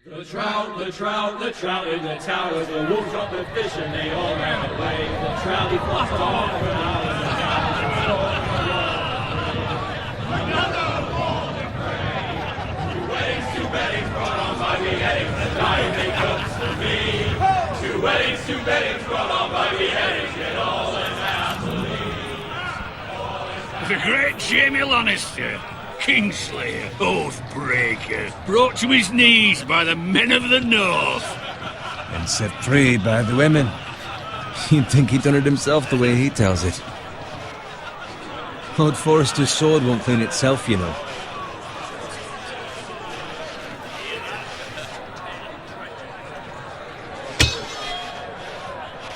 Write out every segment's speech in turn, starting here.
The trout in the tower, the wolves dropped the fish and they all ran away. The trout he flopped off and out of the another golden prey. Two weddings brought on by beheadings, the dying they cooks for me. Two weddings brought on by beheadings, yet all is happily. The great Jamie Lannister, Kingslayer, Oathbreaker, brought to his knees by the men of the North. And set free by the women. You'd think he'd done it himself the way he tells it. Lord Forrester's sword won't clean itself, you know.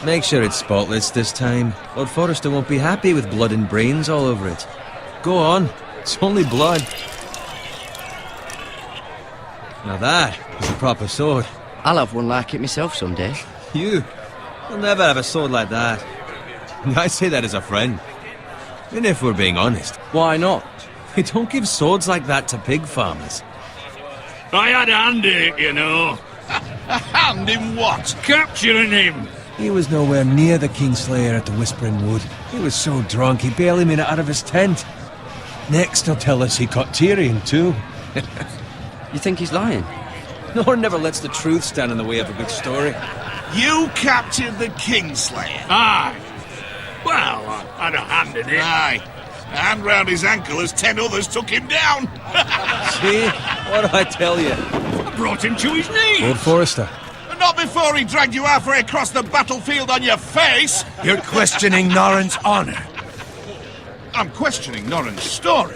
Make sure it's spotless this time. Lord Forrester won't be happy with blood and brains all over it. Go on. It's only blood. Now that is a proper sword. I'll have one like it myself someday. You'll never have a sword like that. I say that as a friend. And if we're being honest, Why not? we don't give swords like that to pig farmers. I had a hand in it, you know. A hand in what? Capturing him. He was nowhere near the Kingslayer at the Whispering Wood. He was so drunk he barely made it out of his tent. Next he'll tell us he caught Tyrion too. You think he's lying? Nor never lets the truth stand in the way of a good story. You captured the Kingslayer. Aye. Well, I had a hand in it. Aye. A hand round his ankle as 10 others took him down. See? What do I tell you? I brought him to his knees. Lord Forrester. Not before he dragged you halfway across the battlefield on your face. You're questioning Norrin's honor. I'm questioning Norrin's story,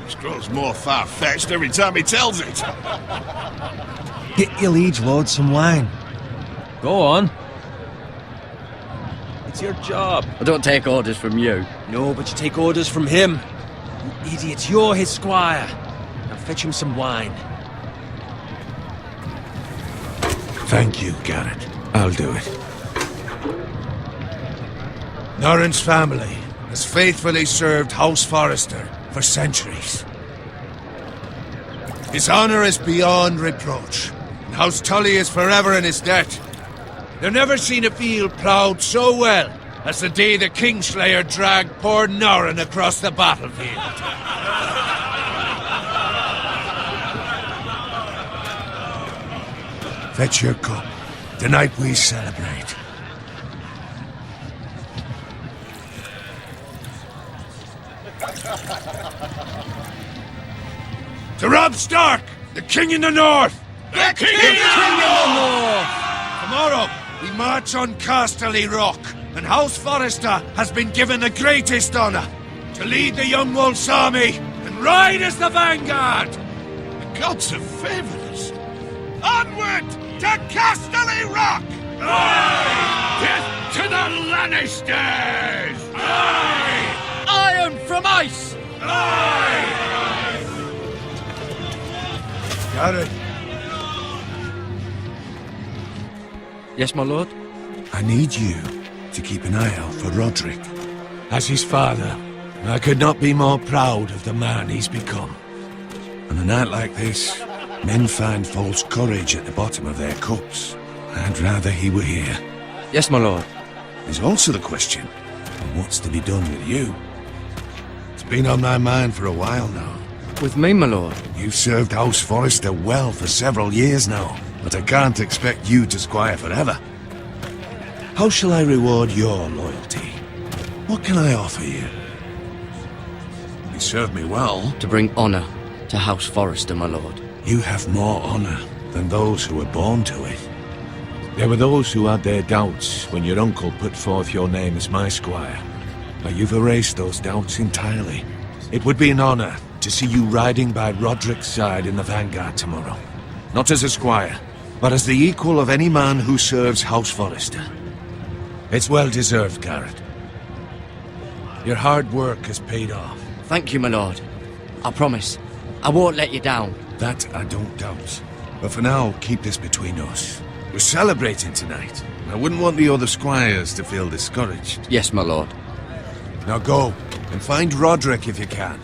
which grows more far-fetched every time he tells it. Get your liege lord some wine. Go on. It's your job. I don't take orders from you. No, but you take orders from him. You idiot, you're his squire. Now fetch him some wine. Thank you, Garrett. I'll do it. Norrin's family has faithfully served House Forrester for centuries. His honor is beyond reproach, and House Tully is forever in his debt. They've never seen a field ploughed so well as the day the Kingslayer dragged poor Norrin across the battlefield. Fetch your cup. Tonight we celebrate. To Robb Stark, the King in the North! The King in the North! Tomorrow, we march on Casterly Rock, and House Forrester has been given the greatest honor to lead the Young Wolf's army and ride as the vanguard! The gods have favored us. Onward to Casterly Rock! Aye! Death to the Lannisters! Aye! Iron from ice! Aye! Garrett, Yes, my lord? I need you to keep an eye out for Roderick. As his father, I could not be more proud of the man he's become. On a night like this, men find false courage at the bottom of their cups. I'd rather he were here. Yes, my lord. There's also the question of what's to be done with you. It's been on my mind for a while now. With me, my lord? You've served House Forrester well for several years now, but I can't expect you to squire forever. How shall I reward your loyalty? What can I offer you? You served me well. To bring honor to House Forrester, my lord. You have more honor than those who were born to it. There were those who had their doubts when your uncle put forth your name as my squire. But you've erased those doubts entirely. It would be an honor to see you riding by Roderick's side in the vanguard tomorrow. Not as a squire, but as the equal of any man who serves House Forrester. It's well deserved, Garrett. Your hard work has paid off. Thank you, my lord. I promise. I won't let you down. That I don't doubt. But for now, keep this between us. We're celebrating tonight. I wouldn't want the other squires to feel discouraged. Yes, my lord. Now go, and find Roderick if you can.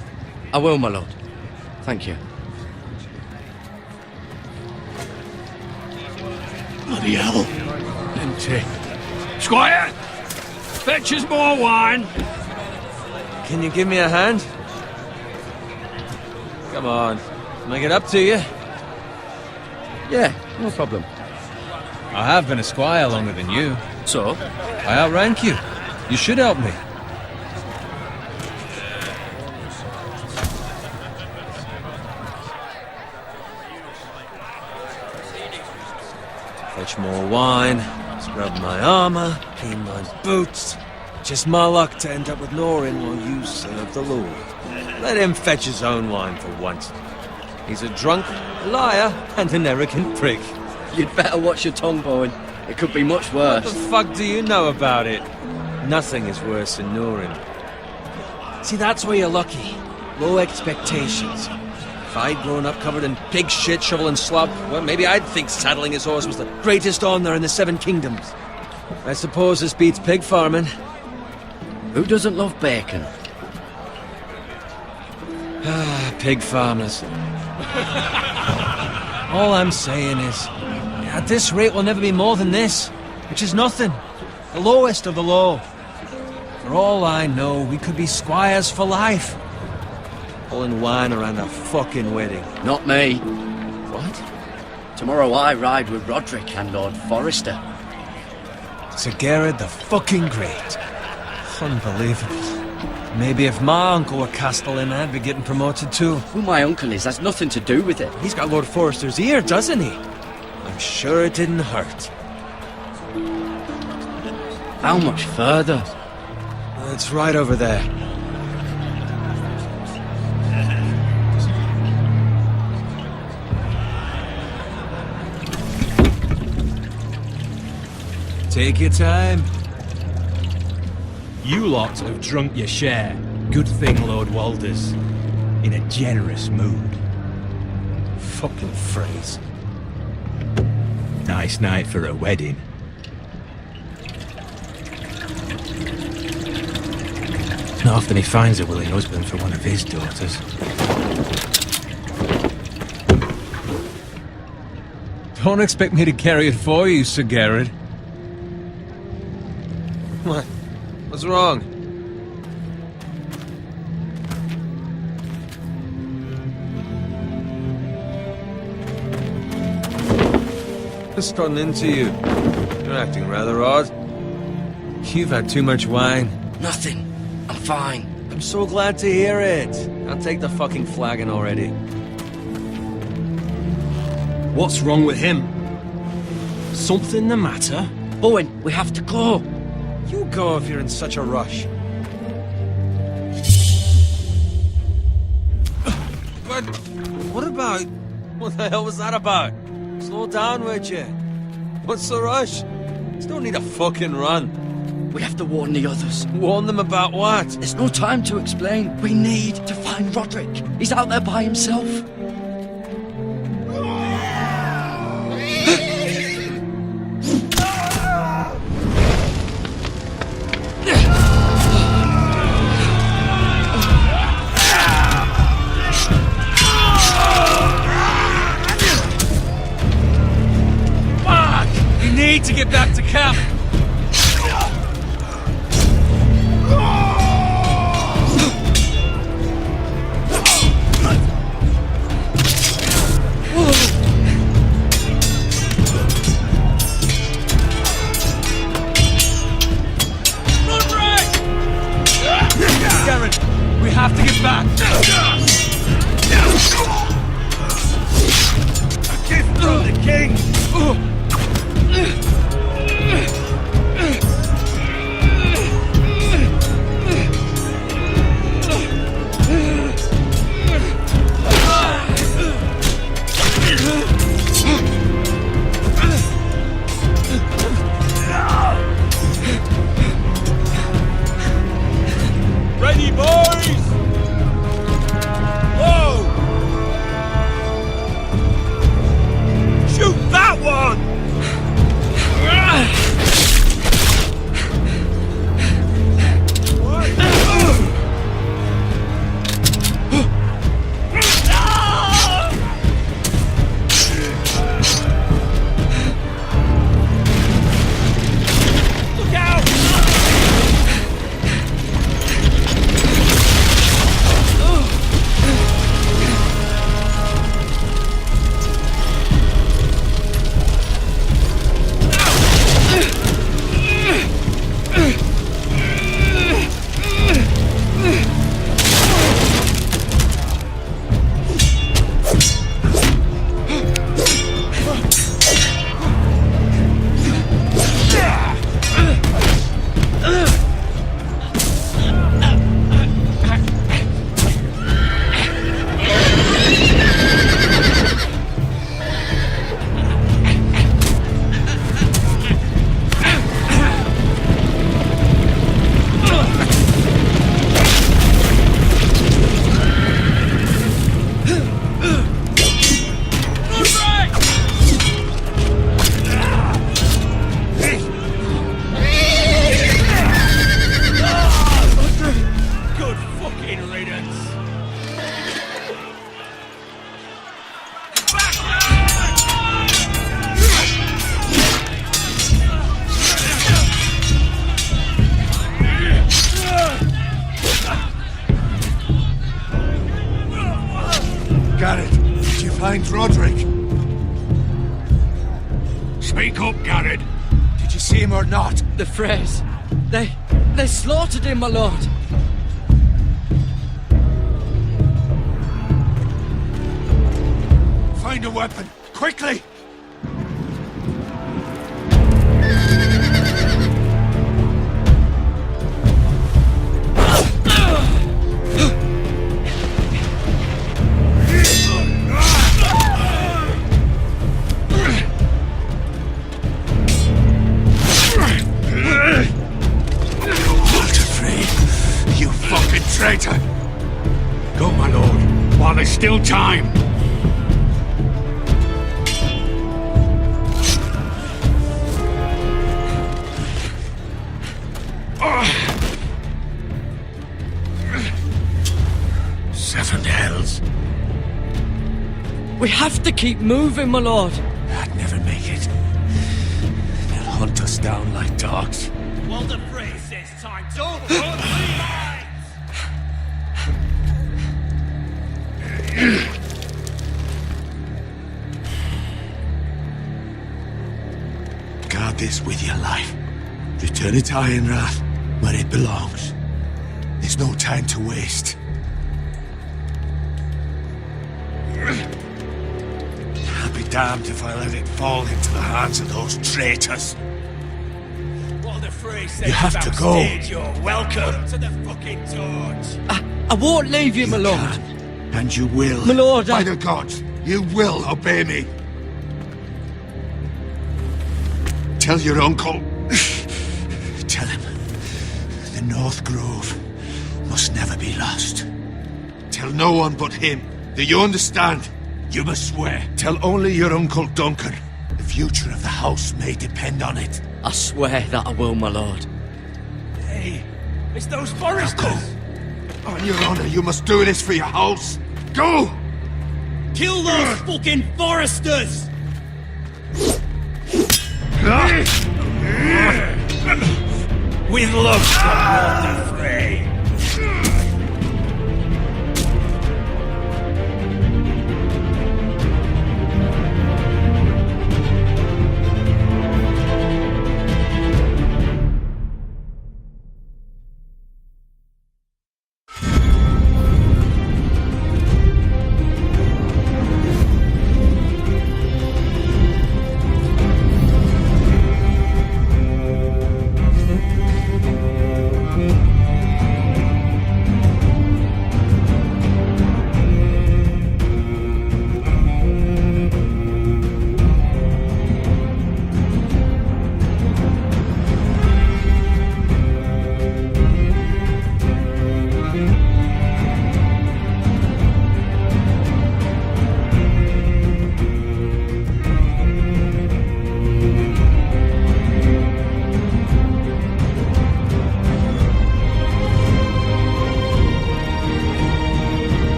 I will, my lord. Thank you. Bloody hell. Empty. Squire! Fetch us more wine. Can you give me a hand? Come on. Can I get up to you? Yeah, no problem. I have been a squire longer than you. So? I outrank you. You should help me. Fetch more wine, scrub my armor, clean my boots. Just my luck to end up with Norin while you serve the Lord. Let him fetch his own wine for once. He's a drunk, liar, and an arrogant prick. You'd better watch your tongue, Bowen. It could be much What worse. the fuck do you know about it? Nothing is worse than Norin. See, that's where you're lucky. Low expectations. If I'd grown up covered in pig shit, shovel and slop, well, maybe I'd think saddling his horse was the greatest honor in the Seven Kingdoms. I suppose this beats pig farming. Who doesn't love bacon? Ah, pig farmers. All I'm saying is, at this rate we'll never be more than this, which is nothing. The lowest of the low. For all I know, we could be squires for life. Pulling wine around a fucking wedding. Not me. What? Tomorrow I ride with Roderick and Lord Forrester. Sir Gerard the fucking Great. Unbelievable. Maybe if my uncle were Castellan, I'd be getting promoted too. Who my uncle is has nothing to do with it. He's got Lord Forrester's ear, doesn't he? I'm sure it didn't hurt. How much further? It's right over there. Take your time. You lot have drunk your share. Good thing Lord Walder's in a generous mood. Fucking phrase. Nice night for a wedding. Not often he finds a willing husband for one of his daughters. Don't expect me to carry it for you, Sir Gerard. What? What's wrong? Just running into you. You're acting rather odd. You've had too much wine. Nothing. I'm fine. I'm so glad to hear it. I'll take the fucking flagon already. What's wrong with him? Something the matter? Bowen, we have to go. You go if you're in such a rush. But what about... What the hell was that about? Slow down, would you? What's the rush? There's no need to fucking run. We have to warn the others. Warn them about what? There's no time to explain. We need to find Roderick. He's out there by himself. Need to get back to camp. Garrett, we have to get back. A gift from the king. Speak up, Garrett. Did you see him or not? The Freys. They slaughtered him, my lord. Find a weapon, quickly! You fucking traitor! Go, my lord, while there's still time. Seven hells. We have to keep moving, my lord. I'd never make it. They'll hunt us down like dogs. Walder Frey says time's over. Guard this with your life. Return it to Ironrath, where it belongs. There's no time to waste. I'll be damned if I let it fall into the hands of those traitors. Walder Frey says You have to go. You're welcome to the fucking torch. I won't leave you, my lord. Can, and you will. My lord, By the gods, you will obey me. Tell your uncle. Tell him the North Grove must never be lost. Tell no one but him. Do you understand? You must swear. Tell only your Uncle Duncan. The future of the house may depend on it. I swear that I will, my lord. Hey, it's those foresters. On your honor, you must do this for your house. Go! Kill those fucking foresters. With love from Walder Frey.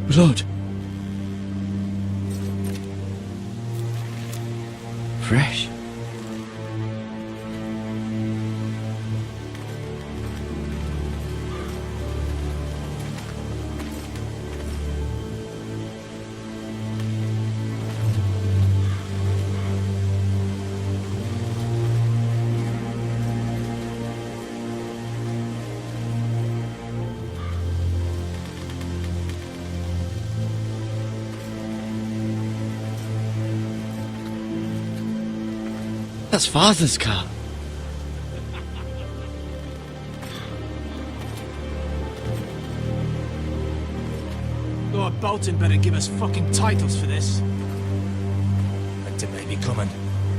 Blood. Fresh. That's Father's car. Bolton better give us fucking titles for this. Winter may be coming,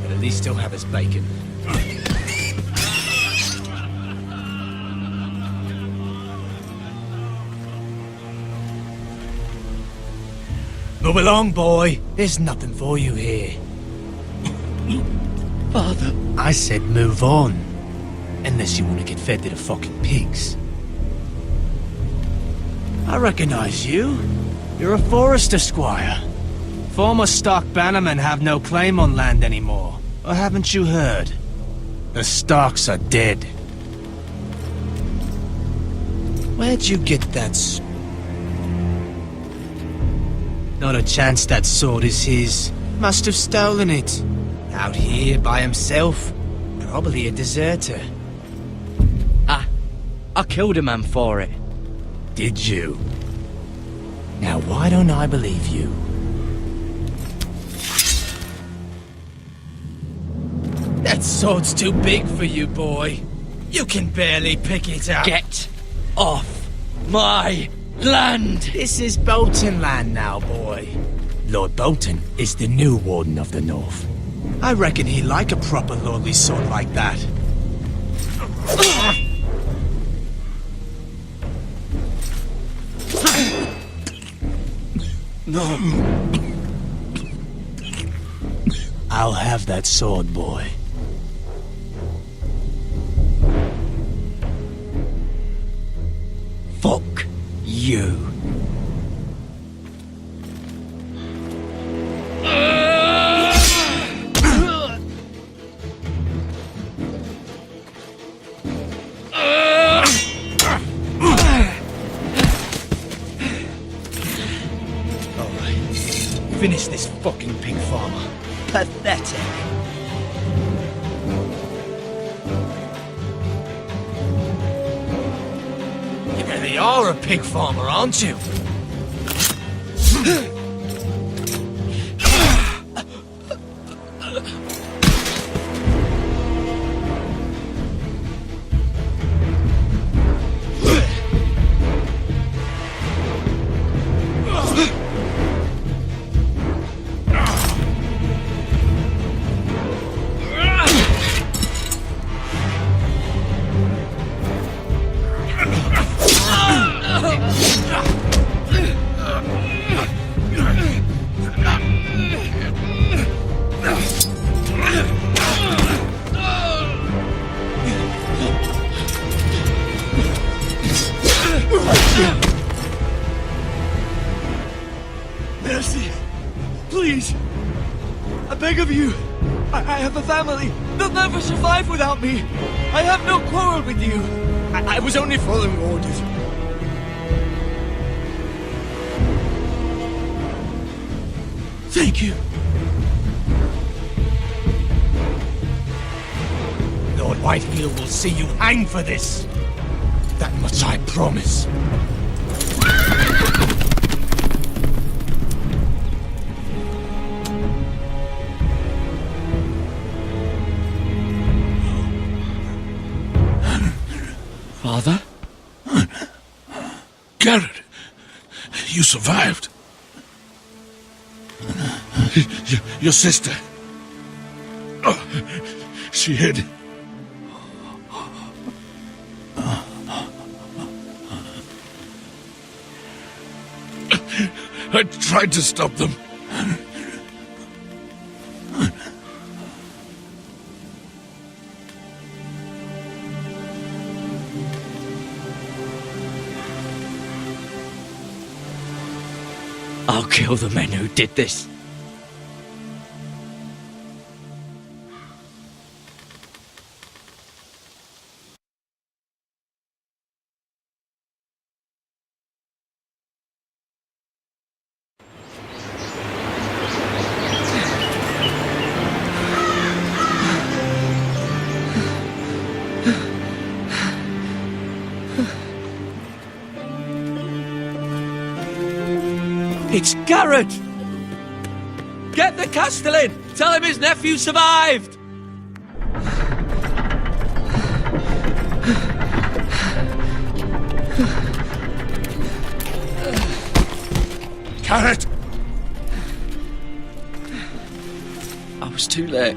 but at least he'll have his bacon. Move along, boy. There's nothing for you here. Father, I said move on. Unless you want to get fed to the fucking pigs. I recognize you. You're a Forrester squire. Former Stark bannermen have no claim on land anymore. Or haven't you heard? The Starks are dead. Where'd you get that Not a chance that sword is his. Must have stolen it. Out here by himself. Probably a deserter. I killed a man for it. Did you? Now why don't I believe you? That sword's too big for you, boy. You can barely pick it up. Get off my land! This is Bolton land now, boy. Lord Bolton is the new Warden of the North. I reckon he'd like a proper lordly sword like that. No. I'll have that sword, boy. Fuck you. Finish this fucking pig farmer. Pathetic. You really are a pig farmer, aren't you? Mercy. Please. I beg of you. I have a family. They'll never survive without me. I have no quarrel with you. I was only following orders. Thank you. Lord Whitehill will see you hang for this. That much I promise. Father? Garrett, you survived. Your sister. Oh, she hid. I tried to stop them. I'll kill the men who did this. It's Garrett! Get the Castellan! Tell him his nephew survived! Carrot! I was too late.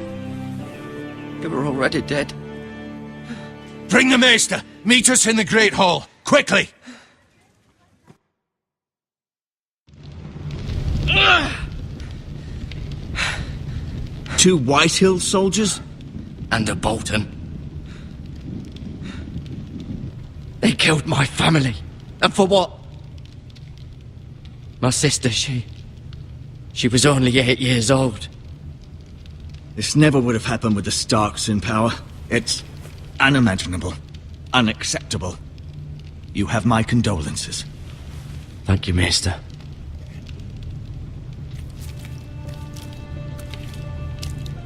They were already dead. Bring the maester! Meet us in the Great Hall! Quickly! Two Whitehill soldiers? And a Bolton. They killed my family. And for what? My sister, she was only 8 years old. This never would have happened with the Starks in power. It's unimaginable. Unacceptable. You have my condolences. Thank you, Maester.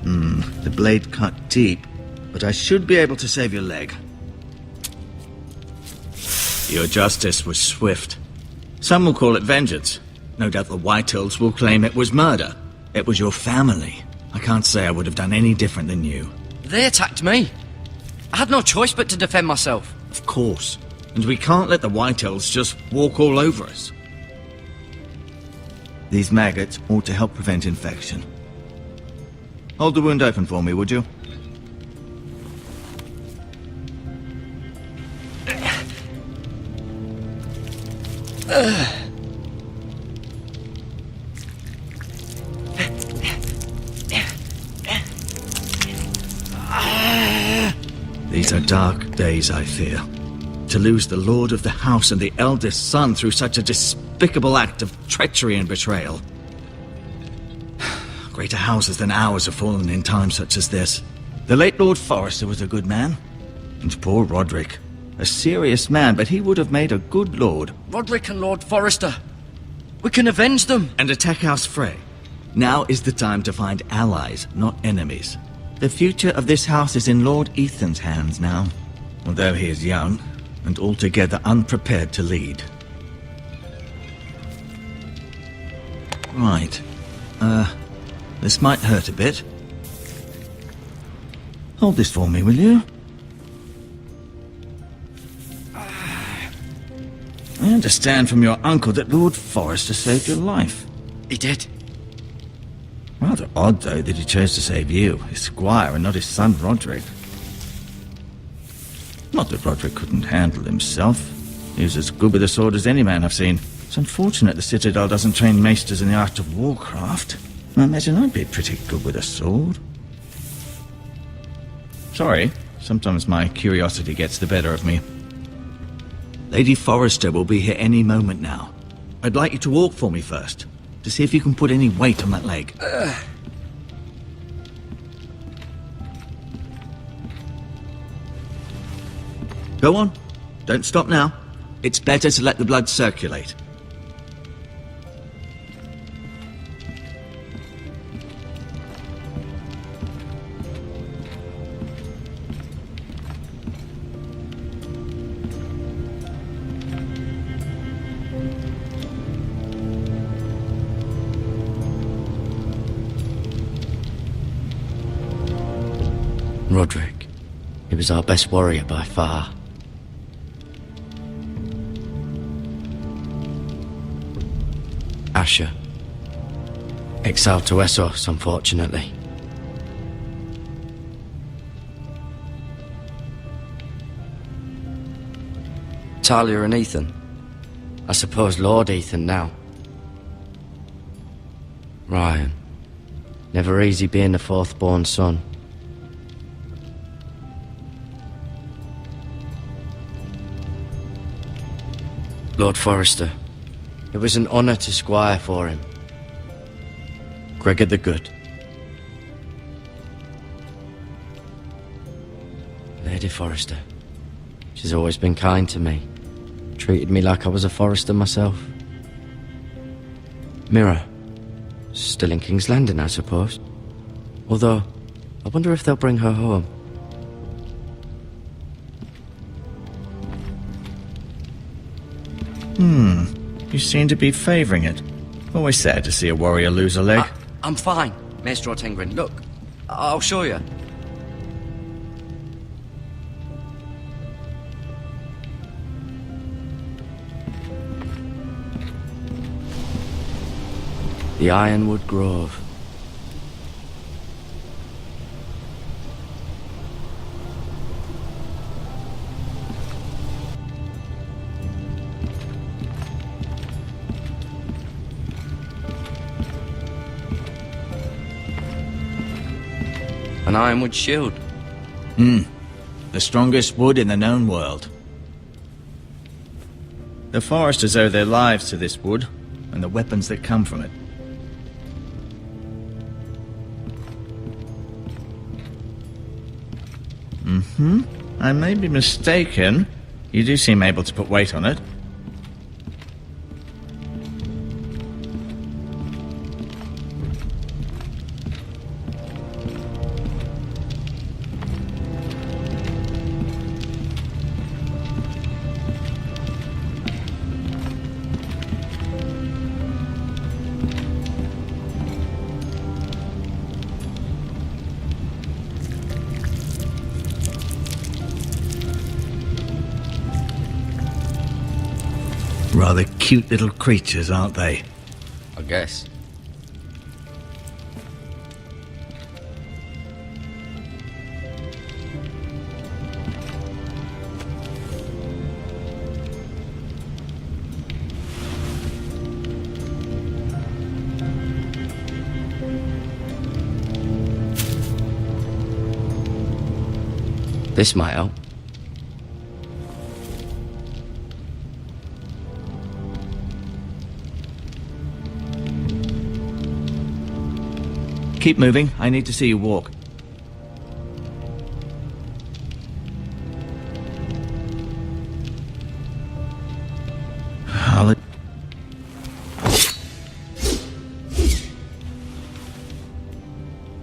The blade cut deep, but I should be able to save your leg. Your justice was swift. Some will call it vengeance. No doubt the Whitehills will claim it was murder. It was your family. I can't say I would have done any different than you. They attacked me. I had no choice but to defend myself. Of course. And we can't let the Whitehills just walk all over us. These maggots ought to help prevent infection. Hold the wound open for me, would you? These are dark days, I fear. To lose the lord of the house and the eldest son through such a despicable act of treachery and betrayal. Greater houses than ours have fallen in times such as this. The late Lord Forrester was a good man. And poor Roderick. A serious man, but he would have made a good lord. Roderick and Lord Forrester. We can avenge them. And attack House Frey. Now is the time to find allies, not enemies. The future of this house is in Lord Ethan's hands now. Although he is young, and altogether unprepared to lead. Right. This might hurt a bit. Hold this for me, will you? I understand from your uncle that Lord Forrester saved your life. He did. Rather odd, though, that he chose to save you, his squire, and not his son Roderick. Not that Roderick couldn't handle himself. He was as good with a sword as any man I've seen. It's unfortunate the Citadel doesn't train maesters in the art of warcraft. I imagine I'd be pretty good with a sword. Sorry, sometimes my curiosity gets the better of me. Lady Forrester will be here any moment now. I'd like you to walk for me first, to see if you can put any weight on that leg. Go on. Don't stop now. It's better to let the blood circulate. Roderick. He was our best warrior by far. Asher. Exiled to Essos, unfortunately. Talia and Ethan. I suppose Lord Ethan now. Ryan. Never easy being the fourth-born son. Lord Forrester. It was an honour to squire for him. Gregor the Good. Lady Forrester. She's always been kind to me. Treated me like I was a Forrester myself. Mira. Still in King's Landing, I suppose. Although, I wonder if they'll bring her home. You seem to be favouring it. Always sad to see a warrior lose a leg. I'm fine, Maester Ortengrin. Look, I'll show you. The Ironwood Grove. An ironwood shield. The strongest wood in the known world. The foresters owe their lives to this wood, and the weapons that come from it. I may be mistaken. You do seem able to put weight on it. Rather cute little creatures, aren't they? I guess. This might help. Keep moving. I need to see you walk.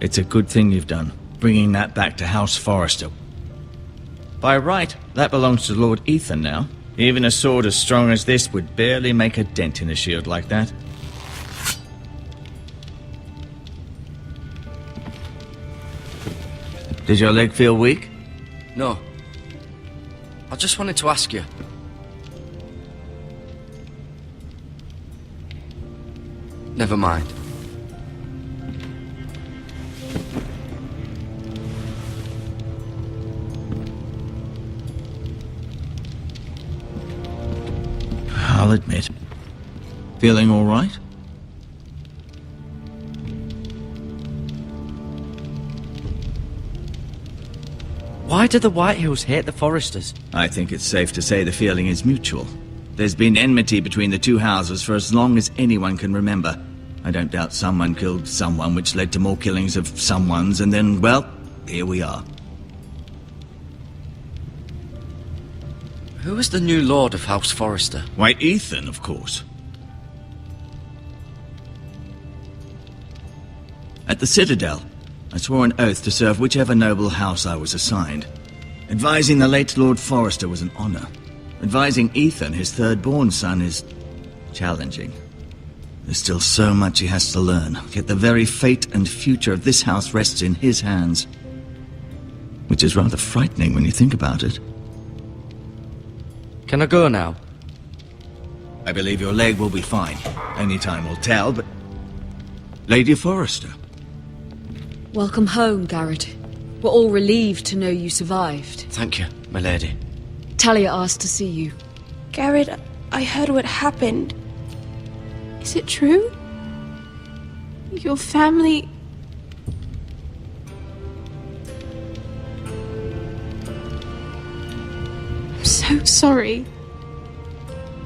It's a good thing you've done, bringing that back to House Forrester. By right, that belongs to Lord Ethan now. Even a sword as strong as this would barely make a dent in a shield like that. Did your leg feel weak? No. I just wanted to ask you. Never mind. I'll admit. Feeling all right? Why do the Whitehills hate the Forresters? I think it's safe to say the feeling is mutual. There's been enmity between the two houses for as long as anyone can remember. I don't doubt someone killed someone, which led to more killings of someones, and then, well, here we are. Who is the new Lord of House Forrester? Why, Ethan, of course. At the Citadel, I swore an oath to serve whichever noble house I was assigned. Advising the late Lord Forrester was an honor. Advising Ethan, his third-born son, is challenging. There's still so much he has to learn, yet the very fate and future of this house rests in his hands. Which is rather frightening when you think about it. Can I go now? I believe your leg will be fine. Only time will tell, but... Lady Forrester. Welcome home, Garrett. We're all relieved to know you survived. Thank you, my lady. Talia asked to see you. Garrett, I heard what happened. Is it true? Your family... I'm so sorry.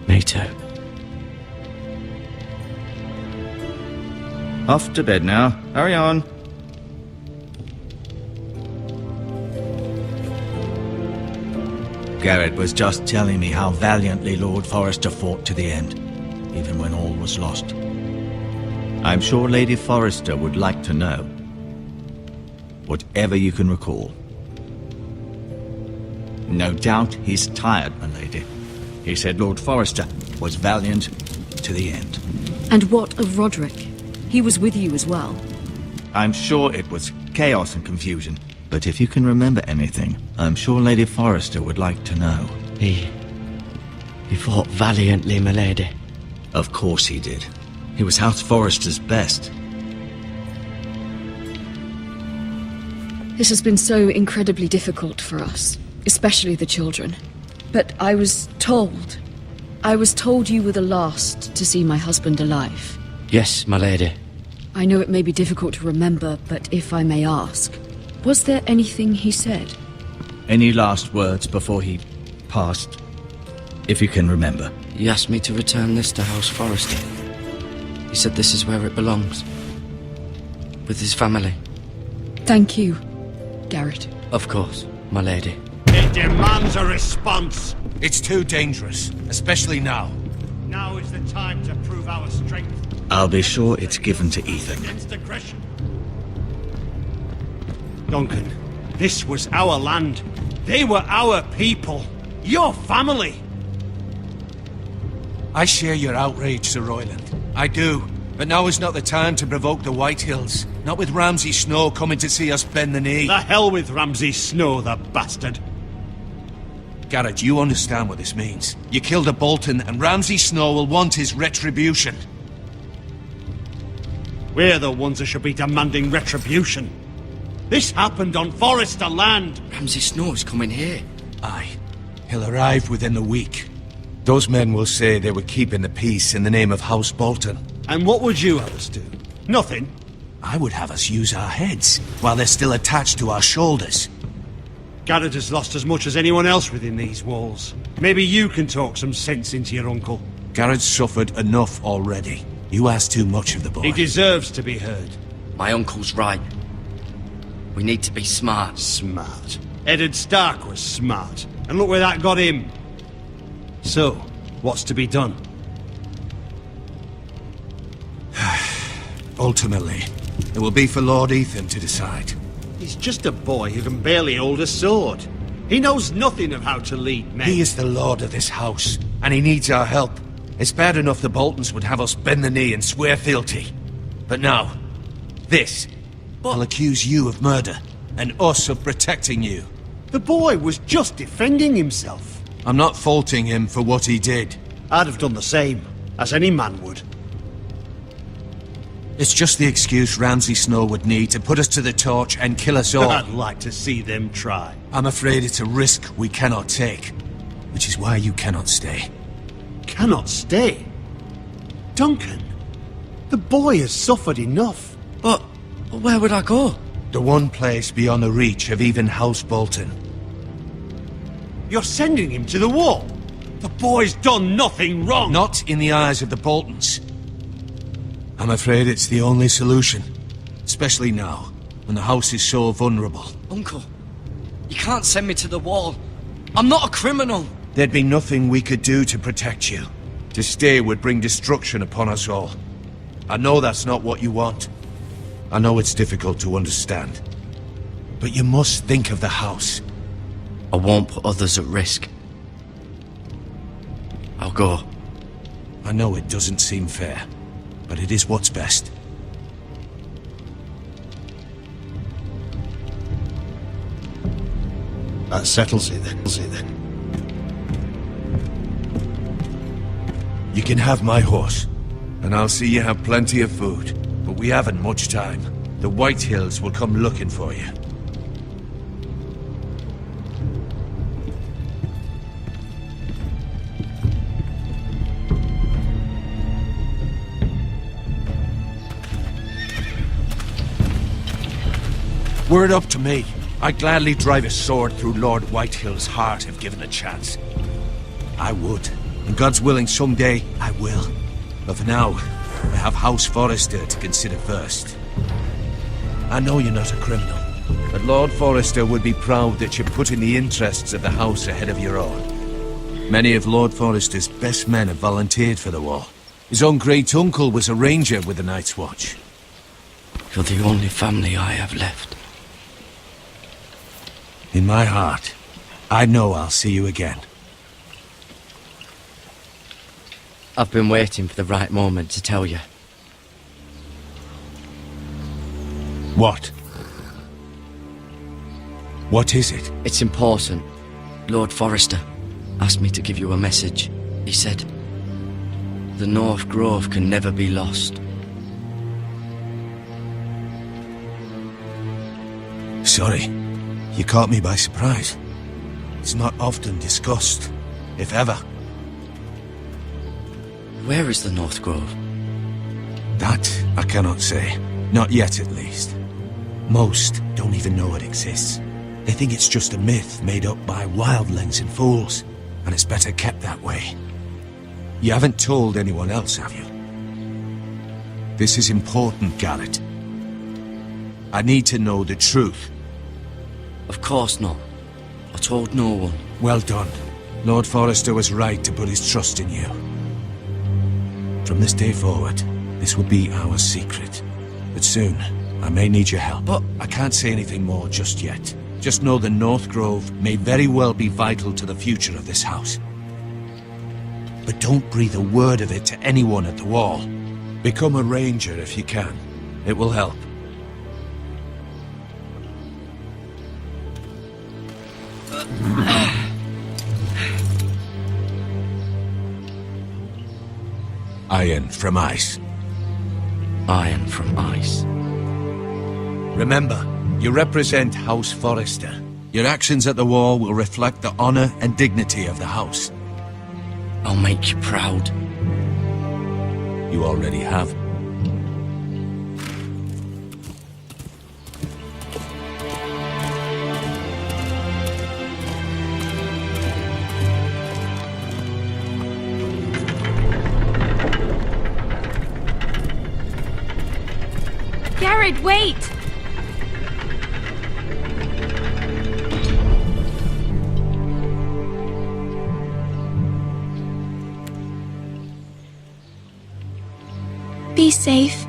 Me too. Off to bed now. Hurry on. Garrett was just telling me how valiantly Lord Forrester fought to the end, even when all was lost. I'm sure Lady Forrester would like to know. Whatever you can recall. No doubt he's tired, my lady. He said Lord Forrester was valiant to the end. And what of Roderick? He was with you as well. I'm sure it was chaos and confusion. But if you can remember anything, I'm sure Lady Forrester would like to know. He fought valiantly, my lady. Of course he did. He was House Forrester's best. This has been so incredibly difficult for us, especially the children. But I was told you were the last to see my husband alive. Yes, my lady. I know it may be difficult to remember, but if I may ask, was there anything he said? Any last words before he passed? If you can remember. He asked me to return this to House Forrester. He said this is where it belongs. With his family. Thank you, Garrett. Of course, my lady. It demands a response. It's too dangerous, especially now. Now is the time to prove our strength. I'll be sure it's given to Ethan. Against aggression. Duncan, this was our land. They were our people. Your family. I share your outrage, Sir Royland. I do. But now is not the time to provoke the Whitehills. Not with Ramsay Snow coming to see us bend the knee. The hell with Ramsay Snow, the bastard. Garrett, you understand what this means. You killed a Bolton, and Ramsay Snow will want his retribution. We're the ones that should be demanding retribution. This happened on Forrester land. Ramsay Snow's coming here. Aye. He'll arrive within the week. Those men will say they were keeping the peace in the name of House Bolton. And what would you have us do? Nothing. I would have us use our heads, while they're still attached to our shoulders. Garrett has lost as much as anyone else within these walls. Maybe you can talk some sense into your uncle. Garrett's suffered enough already. You ask too much of the boy. He deserves to be heard. My uncle's right. We need to be smart. Smart. Eddard Stark was smart. And look where that got him. So, what's to be done? Ultimately, it will be for Lord Ethan to decide. He's just a boy who can barely hold a sword. He knows nothing of how to lead men. He is the lord of this house, and he needs our help. It's bad enough the Boltons would have us bend the knee and swear fealty. But now, this. I'll accuse you of murder, and us of protecting you. The boy was just defending himself. I'm not faulting him for what he did. I'd have done the same, as any man would. It's just the excuse Ramsay Snow would need to put us to the torch and kill us all. I'd like to see them try. I'm afraid it's a risk we cannot take, which is why you cannot stay. Cannot stay? Duncan, the boy has suffered enough. But where would I go? The one place beyond the reach of even House Bolton. You're sending him to the wall? The boy's done nothing wrong! Not in the eyes of the Boltons. I'm afraid it's the only solution. Especially now, when the house is so vulnerable. Uncle, you can't send me to the wall. I'm not a criminal. There'd be nothing we could do to protect you. To stay would bring destruction upon us all. I know that's not what you want. I know it's difficult to understand. But you must think of the house. I won't put others at risk. I'll go. I know it doesn't seem fair, but it is what's best. That settles it then. You can have my horse, and I'll see you have plenty of food. But we haven't much time. The Whitehills will come looking for you. Were it up to me, I'd gladly drive a sword through Lord Whitehill's heart if given a chance. I would. And God's willing, someday I will. But for now, I have House Forrester to consider first. I know you're not a criminal, but Lord Forrester would be proud that you're putting the interests of the house ahead of your own. Many of Lord Forrester's best men have volunteered for the war. His own great-uncle was a ranger with the Night's Watch. You're the only family I have left. In my heart, I know I'll see you again. I've been waiting for the right moment to tell you. What? What is it? It's important. Lord Forrester asked me to give you a message. He said, the North Grove can never be lost. sorry. You caught me by surprise. It's not often discussed, if ever. Where is the North Grove? That I cannot say. Not yet, at least. Most don't even know it exists. They think it's just a myth made up by wildlings and fools, and it's better kept that way. You haven't told anyone else, have you? This is important, Garrett. I need to know the truth. Of course not. I told no one. Well done. Lord Forrester was right to put his trust in you. From this day forward, this will be our secret. But soon, I may need your help. But I can't say anything more just yet. Just know the North Grove may very well be vital to the future of this house. But don't breathe a word of it to anyone at the Wall. Become a ranger if you can. It will help. Iron from ice. Iron from ice. Remember, you represent House Forrester. Your actions at the Wall will reflect the honor and dignity of the house. I'll make you proud. You already have. Garrett, wait! Be safe.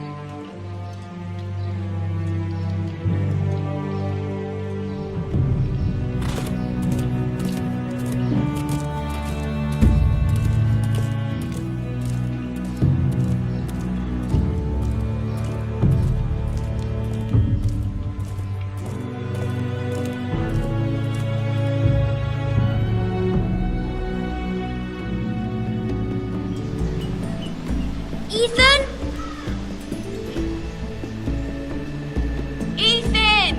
Ethan? Ethan!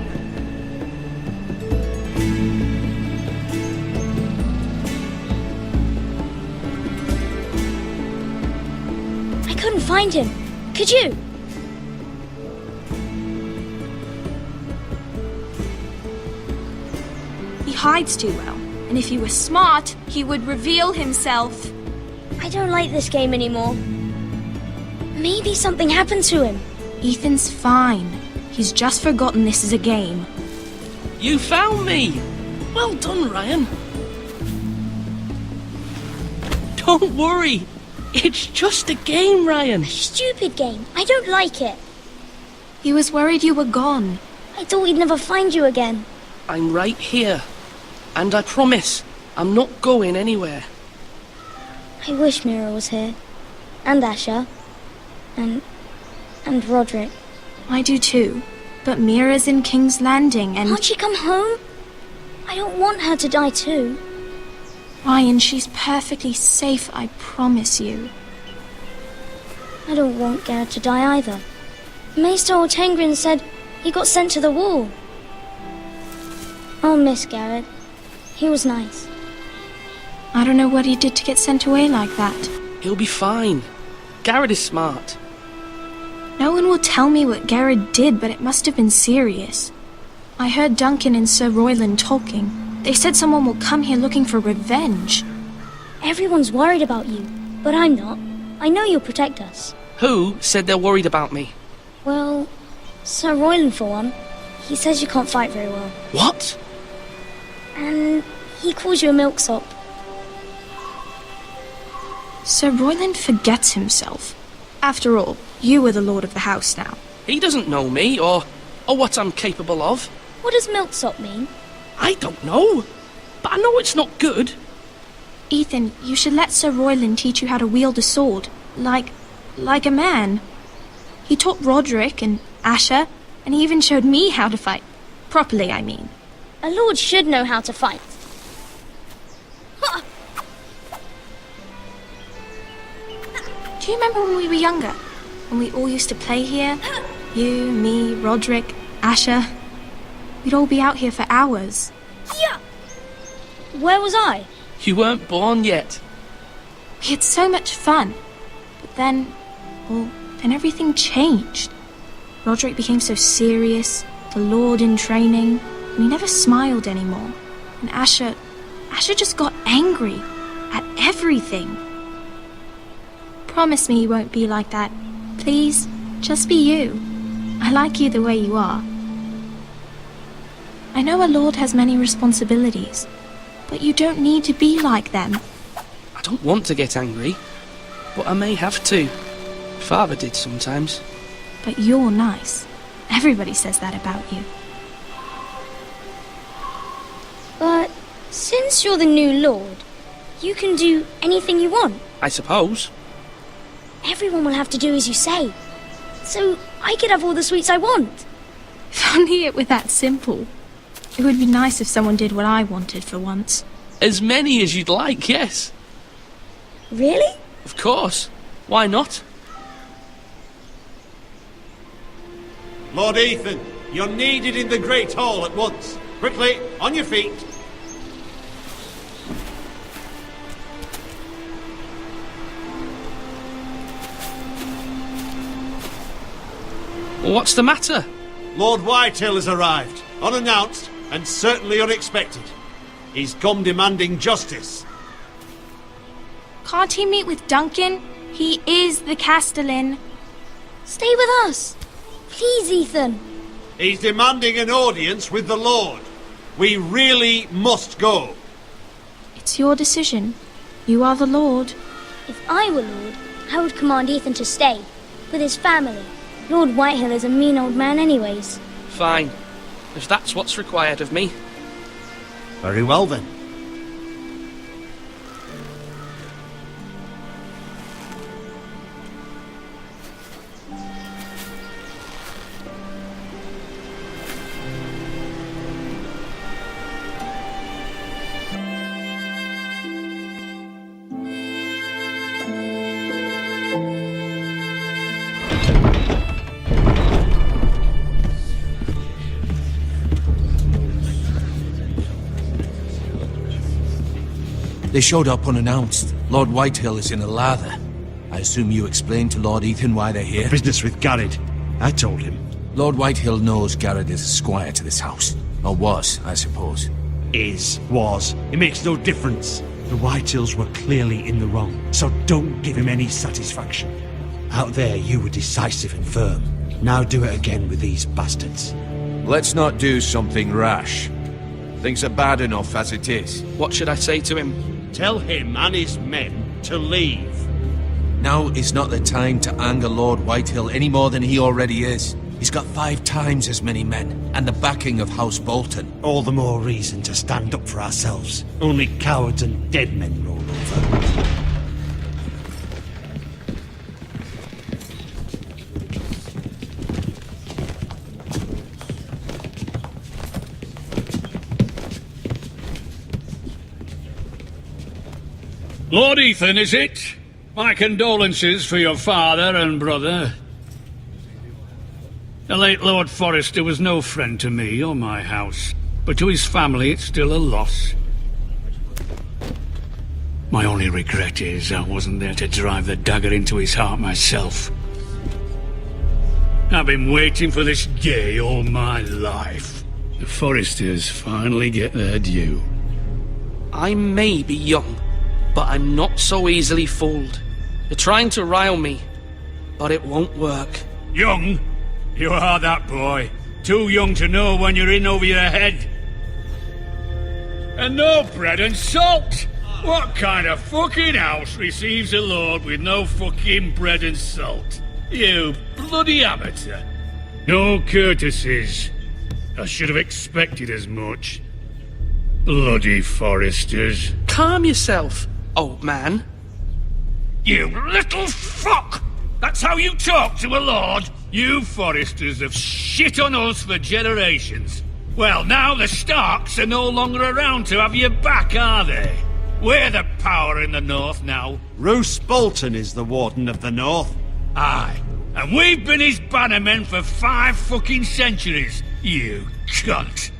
I couldn't find him. Could you? He hides too well, and if he was smart, he would reveal himself. I don't like this game anymore. Maybe something happened to him. Ethan's fine. He's just forgotten this is a game. You found me! Well done, Ryan. Don't worry. It's just a game, Ryan. Stupid game. I don't like it. He was worried you were gone. I thought we'd never find you again. I'm right here. And I promise, I'm not going anywhere. I wish Mira was here. And Asher. And Roderick. I do too. But Mira's in King's Landing and... Can't she come home? I don't want her to die too. Ryan, she's perfectly safe, I promise you. I don't want Garrett to die either. Maester Ortengrin said he got sent to the Wall. I'll miss Garrett. He was nice. I don't know what he did to get sent away like that. He'll be fine. Garrett is smart. No one will tell me what Garrett did, but it must have been serious. I heard Duncan and Sir Royland talking. They said someone will come here looking for revenge. Everyone's worried about you, but I'm not. I know you'll protect us. Who said they're worried about me? Well, Sir Royland for one. He says you can't fight very well. What? And he calls you a milksop. Sir Royland forgets himself. After all, you are the lord of the house now. He doesn't know me, or what I'm capable of. What does milksop mean? I don't know, but I know it's not good. Ethan, you should let Sir Royland teach you how to wield a sword, like a man. He taught Roderick and Asher, and he even showed me how to fight. Properly, I mean. A lord should know how to fight. Do you remember when we were younger? When we all used to play here? You, me, Roderick, Asher. we'd all be out here for hours. Yeah. Where was I? You weren't born yet. We had so much fun. But then, well, then everything changed. Roderick became so serious, the Lord in training, and he never smiled anymore. And Asher just got angry at everything. Promise me you won't be like that. Please, just be you. I like you the way you are. I know a lord has many responsibilities, but you don't need to be like them. I don't want to get angry, but I may have to. Father did sometimes. But you're nice. Everybody says that about you. But since you're the new lord, you can do anything you want. I suppose. Everyone will have to do as you say. So I could have all the sweets I want. If only it were that simple. It would be nice if someone did what I wanted for once. As many as you'd like, yes. Really? Of course. Why not? Lord Ethan, you're needed in the Great Hall at once. Quickly, on your feet. What's the matter? Lord Whitehill has arrived, unannounced and certainly unexpected. He's come demanding justice. Can't he meet with Duncan? He is the Castellan. Stay with us. Please, Ethan. He's demanding an audience with the Lord. We really must go. It's your decision. You are the Lord. If I were Lord, I would command Ethan to stay, with his family. Lord Whitehill is a mean old man anyways. Fine. If that's what's required of me. Very well then. They showed up unannounced. Lord Whitehill is in a lather. I assume you explained to Lord Ethan why they're here? Business with Garrett. I told him. Lord Whitehill knows Garrett is a squire to this house. Or was, I suppose. Was. It makes no difference. The Whitehills were clearly in the wrong, so don't give him any satisfaction. Out there, you were decisive and firm. Now do it again with these bastards. Let's not do something rash. Things are bad enough as it is. What should I say to him? Tell him and his men to leave. Now is not the time to anger Lord Whitehill any more than he already is. He's got 5 times as many men, and the backing of House Bolton. All the more reason to stand up for ourselves. Only cowards and dead men roll over. Lord Ethan, is it? My condolences for your father and brother. The late Lord Forrester was no friend to me or my house, but to his family it's still a loss. My only regret is I wasn't there to drive the dagger into his heart myself. I've been waiting for this day all my life. The Forresters finally get their due. I may be young, but I'm not so easily fooled. You're trying to rile me, but it won't work. Young? You are that boy. Too young to know when you're in over your head. And no bread and salt! What kind of fucking house receives a lord with no fucking bread and salt? You bloody amateur. No courtesies. I should have expected as much. Bloody Forresters. Calm yourself, old man. You little fuck! That's how you talk to a lord? You Forresters have shit on us for generations. Well, now the Starks are no longer around to have your back, are they? We're the power in the north now. Roose Bolton is the Warden of the North. Aye. And we've been his bannermen for 5 fucking centuries, you cunt.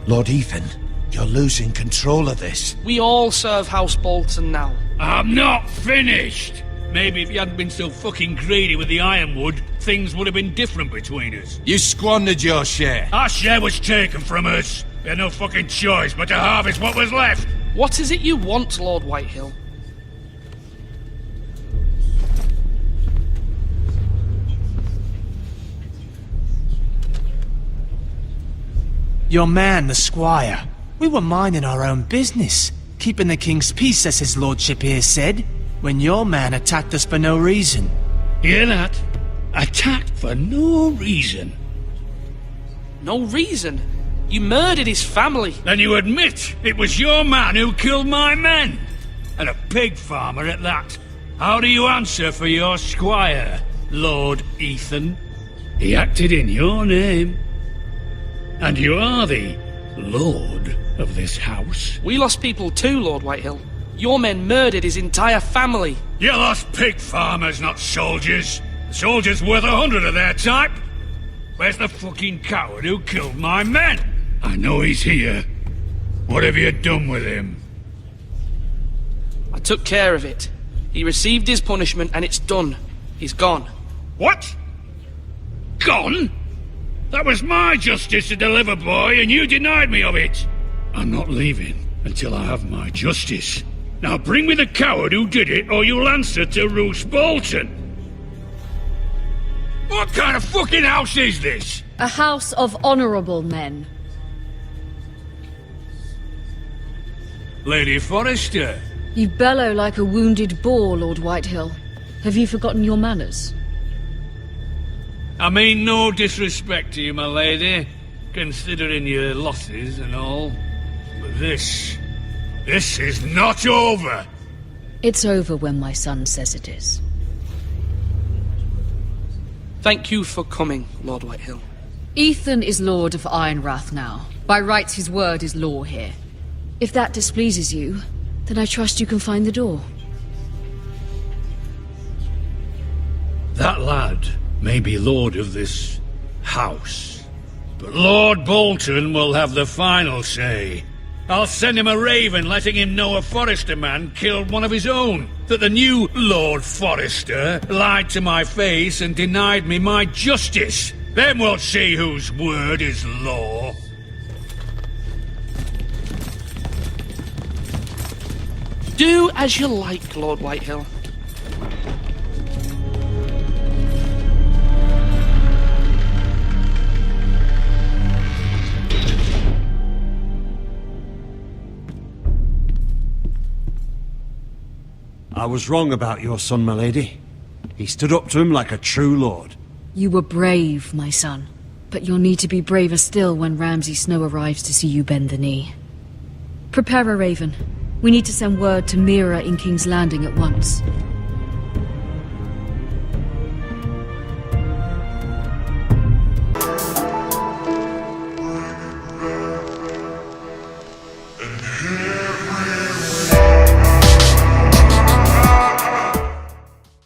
Lord Ethan, you're losing control of this. We all serve House Bolton now. I'm not finished! Maybe if you hadn't been so fucking greedy with the ironwood, things would have been different between us. You squandered your share. Our share was taken from us. We had no fucking choice but to harvest what was left. What is it you want, Lord Whitehill? Your man, the squire. We were minding our own business, keeping the king's peace, as his lordship here said, when your man attacked us for no reason. Hear that? Attacked for no reason. No reason? You murdered his family. Then you admit it was your man who killed my men. And a pig farmer at that. How do you answer for your squire, Lord Ethan? He acted in your name. And you are the lord of this house. We lost people too, Lord Whitehill. Your men murdered his entire family. You lost pig farmers, not soldiers. The soldiers worth 100 of their type. Where's the fucking coward who killed my men? I know he's here. What have you done with him? I took care of it. He received his punishment and it's done. He's gone. What? Gone? That was my justice to deliver, boy, and you denied me of it. I'm not leaving until I have my justice. Now bring me the coward who did it, or you'll answer to Roose Bolton. What kind of fucking house is this? A house of honorable men. Lady Forrester. You bellow like a wounded boar, Lord Whitehill. Have you forgotten your manners? I mean no disrespect to you, my lady, considering your losses and all. But this is not over. It's over when my son says it is. Thank you for coming, Lord Whitehill. Ethan is Lord of Ironrath now. By rights, his word is law here. If that displeases you, then I trust you can find the door. That lad may be lord of this house, but Lord Bolton will have the final say. I'll send him a raven letting him know a Forrester man killed one of his own, that the new Lord Forrester lied to my face and denied me my justice. Then we'll see whose word is law. Do as you like, Lord Whitehill. I was wrong about your son, my lady. He stood up to him like a true lord. You were brave, my son. But you'll need to be braver still when Ramsay Snow arrives to see you bend the knee. Prepare a raven. We need to send word to Mira in King's Landing at once. And here